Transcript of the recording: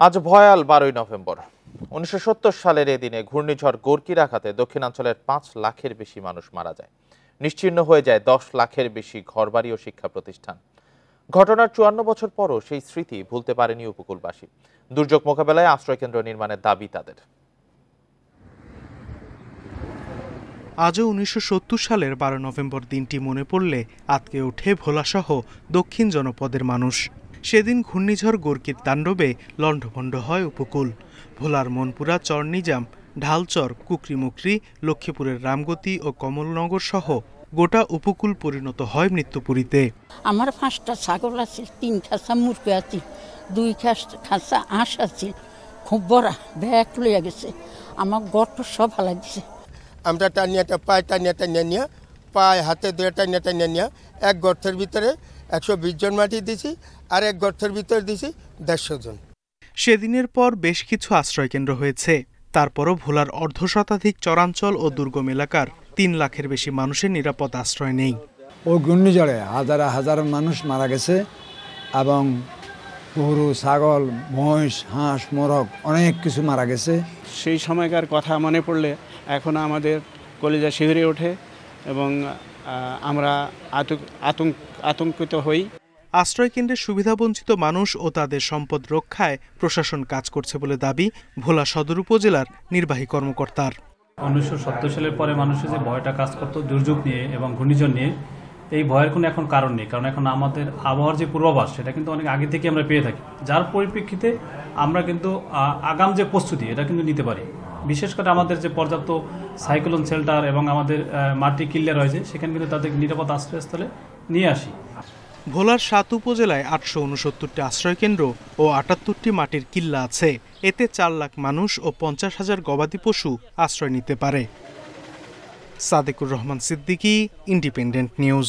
আজ ভয়াল 12ই নভেম্বর। 1970 সালের এই দিনে ঘূর্ণিঝড় গোর্কির আঘাতে দক্ষিণাঞ্চলের 5 লাখের বেশি মানুষ মারা যায়। নিশ্চিহ্ন হয়ে যায় 10 লাখের বেশি ঘরবাড়ি ও শিক্ষা প্রতিষ্ঠান। ঘটনার 54 বছর পরও সেই স্মৃতি ভুলতে পারেনি উপকূলবাসী। দুর্যোগ মোকাবেলায় আশ্রয়কেন্দ্র নির্মাণের দাবি তাদের। আজও 1970 সালের 12 নভেম্বর দিনটি মনে পড়লে আঁতকে ওঠে ভোলাসহ দক্ষিণ জনপদের মানুষ। সেদিন ঘূর্ণিঝড় গোর্কির তাণ্ডবে লণ্ডভণ্ড হয় উপকূল। ভোলার মনপুরা, চরনিজাম, ঢালচর, কুকরিমুকরি, লক্ষ্মীপুরের রামগতি ও কমলনগর সহ গোটা উপকূল পরিণত হয় মৃত্যুপুরীতে। আমার 5টা ছাগল আছে, 3 খাঁচা মুরগি আছে, 2 খাঁচা হাঁস আছে, খুব বড় ব্যাগ লইয়া গেছে। আমার গর্ত সব হালাই দিছে। আমরা টানিয়া নিয়ে পায়ে হাতে ধরে টানিয়া নিয়ে এক গর্তের ভিতরে 120 জন মাটি দিছি, আর এক গর্তের ভিতরে দিছি 150 জন। সেদিনের পর বেশ কিছু আশ্রয়কেন্দ্র হয়েছে। তারপরও ভোলার অর্ধশতাধিক চরাঞ্চল ও দুর্গম এলাকার 3 লাখের বেশি মানুষের নিরাপদ আশ্রয় নেই। ওই ঘূর্ণিঝড়ে হাজার হাজার মানুষ মারা গেছে এবং গরু, ছাগল, মহিষ, হাঁস, মোরগ অনেক কিছু মারা গেছে। সেই সময়কার কথা মনে পড়লে এখন আমাদের কলিজা শিহরে ওঠে এবং আমরা আতঙ্কিত হই। আশ্রয়কেন্দ্রের সুবিধাবঞ্চিত মানুষ ও তাদের সম্পদ রক্ষায় প্রশাসন কাজ করছে বলে দাবি ভোলা সদর উপজেলার নির্বাহী কর্মকর্তার। 1970 সালের পরে মানুষের যে ভয়টা কাজ করত দুর্যোগ নিয়ে এবং ঘূর্ণিঝড় নিয়ে, এই ভয়ের কোনো এখন কারণ নেই। কারণ এখন আমাদের আবহাওয়ার যে পূর্বাভাস সেটা কিন্তু অনেক আগে থেকে আমরা পেয়ে থাকি, যার পরিপ্রেক্ষিতে আমরা কিন্তু আগাম যে প্রস্তুতি এটা কিন্তু নিতে পারি। বিশেষ করে আমাদের যে পর্যাপ্ত সাইক্লোন শেল্টার এবং আমাদের মাটি কিল্লা রয়েছে, সেখানে কিন্তু তাদের নিরাপদ আশ্রয়স্থলে নিয়ে আসি। ভোলার 7 উপজেলায় 869টি আশ্রয়কেন্দ্র ও 78টি মাটির কিল্লা আছে। এতে 4 লাখ মানুষ ও 50,000 গবাদি পশু আশ্রয় নিতে পারে। Sadequr Rahman Siddiqui, independent news.